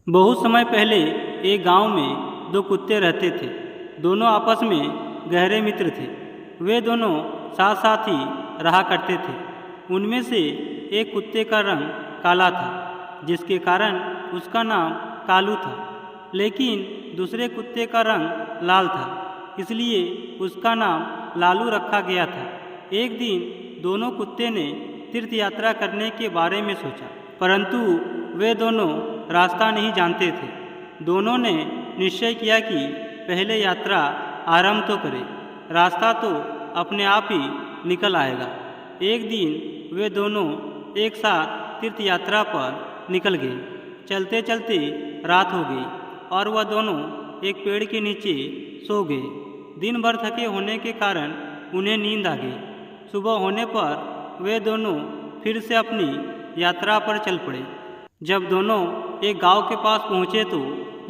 बहुत समय पहले एक गांव में दो कुत्ते रहते थे। दोनों आपस में गहरे मित्र थे। वे दोनों साथ साथ ही रहा करते थे। उनमें से एक कुत्ते का रंग काला था, जिसके कारण उसका नाम कालू था। लेकिन दूसरे कुत्ते का रंग लाल था, इसलिए उसका नाम लालू रखा गया था। एक दिन दोनों कुत्ते ने तीर्थ यात्रा करने के बारे में सोचा, परंतु वे दोनों रास्ता नहीं जानते थे। दोनों ने निश्चय किया कि पहले यात्रा आरंभ तो करें, रास्ता तो अपने आप ही निकल आएगा। एक दिन वे दोनों एक साथ तीर्थ यात्रा पर निकल गए। चलते चलते रात हो गई और वह दोनों एक पेड़ के नीचे सो गए। दिन भर थके होने के कारण उन्हें नींद आ गई। सुबह होने पर वे दोनों फिर से अपनी यात्रा पर चल पड़े। जब दोनों एक गांव के पास पहुँचे तो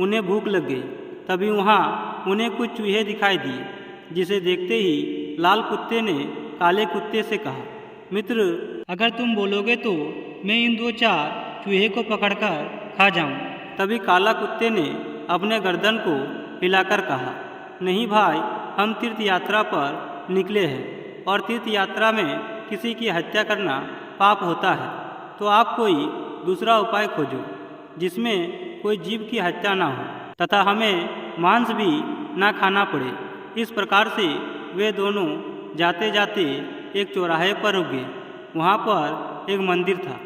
उन्हें भूख लग गई। तभी वहाँ उन्हें कुछ चूहे दिखाई दिए, जिसे देखते ही लाल कुत्ते ने काले कुत्ते से कहा, मित्र, अगर तुम बोलोगे तो मैं इन दो चार चूहे को पकड़कर खा जाऊं। तभी काला कुत्ते ने अपने गर्दन को हिलाकर कहा, नहीं भाई, हम तीर्थ यात्रा पर निकले हैं और तीर्थ यात्रा में किसी की हत्या करना पाप होता है। तो आप कोई दूसरा उपाय खोजो जिसमें कोई जीव की हत्या ना हो तथा हमें मांस भी ना खाना पड़े। इस प्रकार से वे दोनों जाते जाते एक चौराहे पर रुक गए। वहाँ पर एक मंदिर था।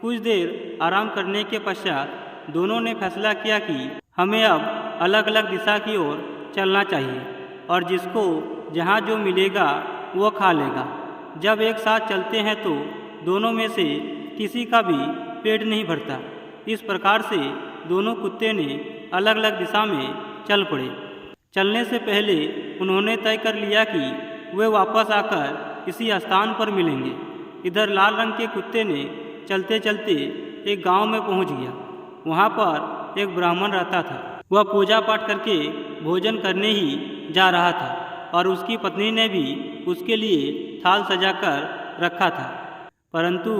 कुछ देर आराम करने के पश्चात दोनों ने फैसला किया कि हमें अब अलग अलग दिशा की ओर चलना चाहिए और जिसको जहाँ जो मिलेगा वो खा लेगा। जब एक साथ चलते हैं तो दोनों में से किसी का भी पेट नहीं भरता। इस प्रकार से दोनों कुत्ते ने अलग अलग दिशा में चल पड़े। चलने से पहले उन्होंने तय कर लिया कि वे वापस आकर इसी स्थान पर मिलेंगे। इधर लाल रंग के कुत्ते ने चलते चलते एक गांव में पहुंच गया। वहां पर एक ब्राह्मण रहता था। वह पूजा पाठ करके भोजन करने ही जा रहा था और उसकी पत्नी ने भी उसके लिए थाल सजाकर रखा था। परंतु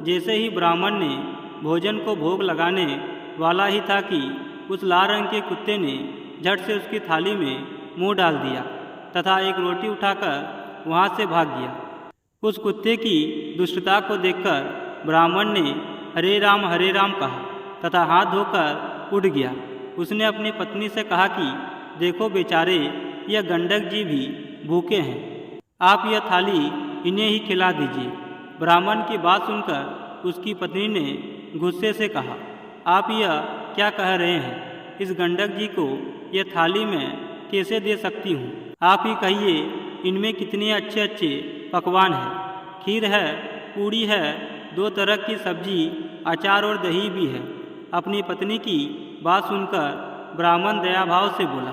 जैसे ही ब्राह्मण ने भोजन को भोग लगाने वाला ही था कि उस लाल रंग के कुत्ते ने झट से उसकी थाली में मुंह डाल दिया तथा एक रोटी उठाकर वहां से भाग गया। उस कुत्ते की दुष्टता को देखकर ब्राह्मण ने हरे राम कहा तथा हाथ धोकर उठ गया। उसने अपनी पत्नी से कहा कि देखो बेचारे, यह गंडक जी भी भूखे हैं, आप यह थाली इन्हें ही खिला दीजिए। ब्राह्मण की बात सुनकर उसकी पत्नी ने गुस्से से कहा, आप यह क्या कह रहे हैं? इस गंडक जी को यह थाली मैं कैसे दे सकती हूँ? आप ही कहिए, इनमें कितने अच्छे अच्छे पकवान हैं। खीर है, पूड़ी है, 2 तरह की सब्जी, अचार और दही भी है। अपनी पत्नी की बात सुनकर ब्राह्मण दया भाव से बोला,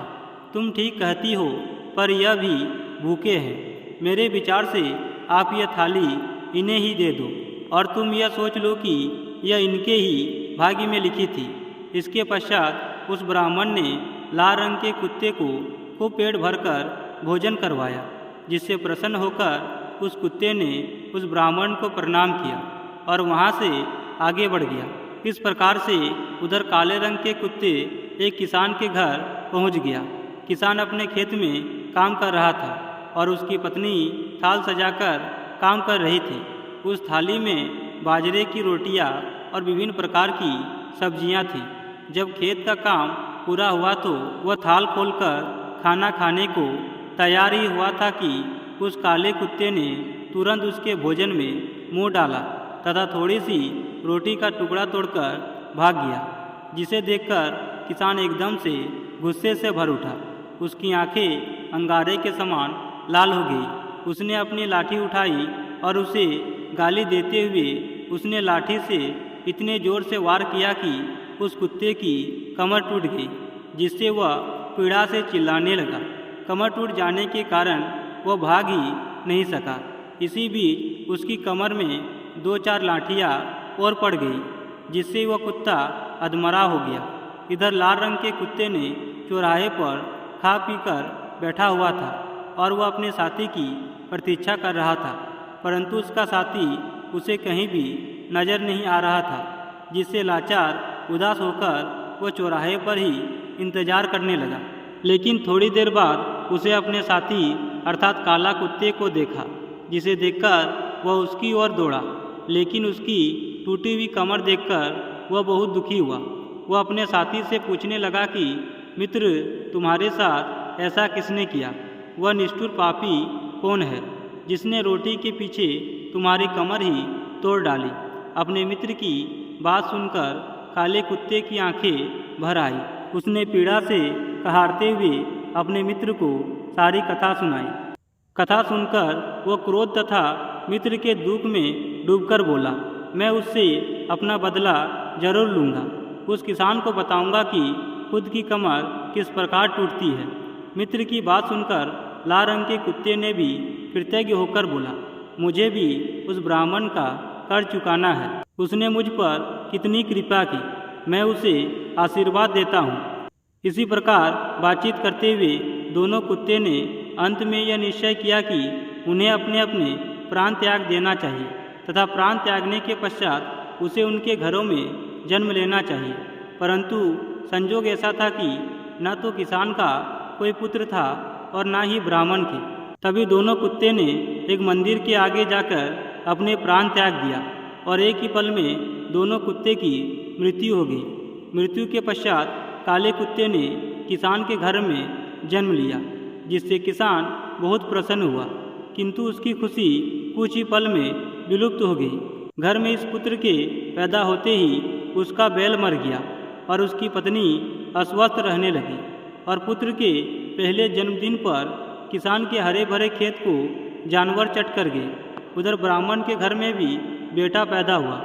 तुम ठीक कहती हो, पर यह भी भूखे हैं। मेरे विचार से आप यह थाली इन्हें ही दे दो और तुम यह सोच लो कि यह इनके ही भाग्य में लिखी थी। इसके पश्चात उस ब्राह्मण ने लाल रंग के कुत्ते को खूब पेट भरकर भोजन करवाया, जिससे प्रसन्न होकर उस कुत्ते ने उस ब्राह्मण को प्रणाम किया और वहाँ से आगे बढ़ गया। इस प्रकार से उधर काले रंग के कुत्ते एक किसान के घर पहुँच गया। किसान अपने खेत में काम कर रहा था और उसकी पत्नी थाल सजाकर काम कर रही थी। उस थाली में बाजरे की रोटियां और विभिन्न प्रकार की सब्जियां थीं। जब खेत का काम पूरा हुआ तो वह थाल खोलकर खाना खाने को तैयार ही हुआ था कि उस काले कुत्ते ने तुरंत उसके भोजन में मुंह डाला तथा थोड़ी सी रोटी का टुकड़ा तोड़कर भाग गया, जिसे देखकर किसान एकदम से गुस्से से भर उठा। उसकी आंखें अंगारे के समान लाल हो गई। उसने अपनी लाठी उठाई और उसे गाली देते हुए उसने लाठी से इतने जोर से वार किया कि उस कुत्ते की कमर टूट गई, जिससे वह पीड़ा से चिल्लाने लगा। कमर टूट जाने के कारण वह भाग ही नहीं सका। इसी बीच उसकी कमर में 2-4 लाठियाँ और पड़ गई, जिससे वह कुत्ता अधमरा हो गया। इधर लाल रंग के कुत्ते ने चौराहे पर खा पी कर बैठा हुआ था और वह अपने साथी की प्रतीक्षा कर रहा था, परंतु उसका साथी उसे कहीं भी नजर नहीं आ रहा था, जिससे लाचार उदास होकर वो चौराहे पर ही इंतजार करने लगा। लेकिन थोड़ी देर बाद उसे अपने साथी अर्थात काला कुत्ते को देखा, जिसे देखकर वह उसकी ओर दौड़ा। लेकिन उसकी टूटी हुई कमर देखकर वह बहुत दुखी हुआ। वह अपने साथी से पूछने लगा कि मित्र, तुम्हारे साथ ऐसा किसने किया? वह निष्ठुर पापी कौन है जिसने रोटी के पीछे तुम्हारी कमर ही तोड़ डाली? अपने मित्र की बात सुनकर काले कुत्ते की आंखें भर आई। उसने पीड़ा से कहारते हुए अपने मित्र को सारी कथा सुनाई। कथा सुनकर वह क्रोध तथा मित्र के दुख में डूबकर बोला, मैं उससे अपना बदला जरूर लूँगा। उस किसान को बताऊंगा कि खुद की कमर किस प्रकार टूटती है। मित्र की बात सुनकर लाल रंग के कुत्ते ने भी कृतज्ञ होकर बोला, मुझे भी उस ब्राह्मण का कर चुकाना है। उसने मुझ पर कितनी कृपा की, मैं उसे आशीर्वाद देता हूँ। इसी प्रकार बातचीत करते हुए दोनों कुत्ते ने अंत में यह निश्चय किया कि उन्हें अपने अपने प्राण त्याग देना चाहिए तथा प्राण त्यागने के पश्चात उसे उनके घरों में जन्म लेना चाहिए। परंतु संजोग ऐसा था कि न तो किसान का कोई पुत्र था और न ही ब्राह्मण के। तभी दोनों कुत्ते ने एक मंदिर के आगे जाकर अपने प्राण त्याग दिया और एक ही पल में दोनों कुत्ते की मृत्यु हो गई। मृत्यु के पश्चात काले कुत्ते ने किसान के घर में जन्म लिया, जिससे किसान बहुत प्रसन्न हुआ। किंतु उसकी खुशी कुछ ही पल में विलुप्त हो गई। घर में इस पुत्र के पैदा होते ही उसका बैल मर गया और उसकी पत्नी अस्वस्थ रहने लगी। और पुत्र के पहले जन्मदिन पर किसान के हरे भरे खेत को जानवर चट कर गए। उधर ब्राह्मण के घर में भी बेटा पैदा हुआ।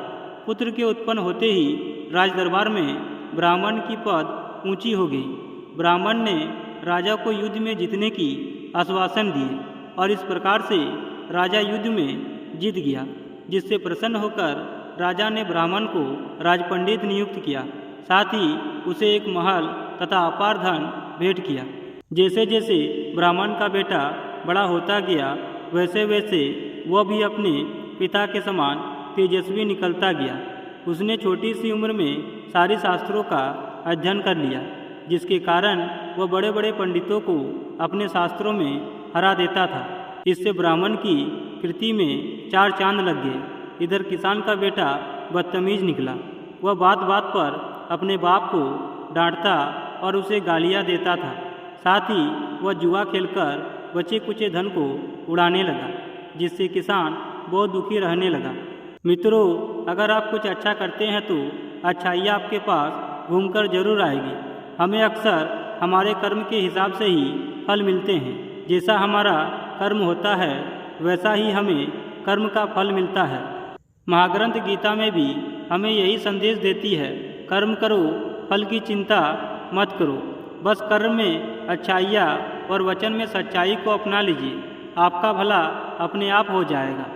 पुत्र के उत्पन्न होते ही राजदरबार में ब्राह्मण की पद ऊंची हो गई। ब्राह्मण ने राजा को युद्ध में जीतने की आश्वासन दिए और इस प्रकार से राजा युद्ध में जीत गया, जिससे प्रसन्न होकर राजा ने ब्राह्मण को राजपंडित नियुक्त किया। साथ ही उसे एक महल तथा अपार धन भेंट किया। जैसे जैसे ब्राह्मण का बेटा बड़ा होता गया, वैसे वैसे वह भी अपने पिता के समान तेजस्वी निकलता गया। उसने छोटी सी उम्र में सारी शास्त्रों का अध्ययन कर लिया, जिसके कारण वह बड़े बड़े पंडितों को अपने शास्त्रों में हरा देता था। इससे ब्राह्मण की कृति में 4 चांद लग गए। इधर किसान का बेटा बदतमीज निकला। वह बात बात पर अपने बाप को डांटता और उसे गालियाँ देता था। साथ ही वह जुआ खेलकर बचे कुचे धन को उड़ाने लगा, जिससे किसान बहुत दुखी रहने लगा। मित्रों, अगर आप कुछ अच्छा करते हैं तो अच्छाई आपके पास घूमकर जरूर आएगी। हमें अक्सर हमारे कर्म के हिसाब से ही फल मिलते हैं। जैसा हमारा कर्म होता है वैसा ही हमें कर्म का फल मिलता है। महाग्रंथ गीता में भी हमें यही संदेश देती है, कर्म करो, फल की चिंता मत करो। बस कर्म में अच्छाइयाँ और वचन में सच्चाई को अपना लीजिए, आपका भला अपने आप हो जाएगा।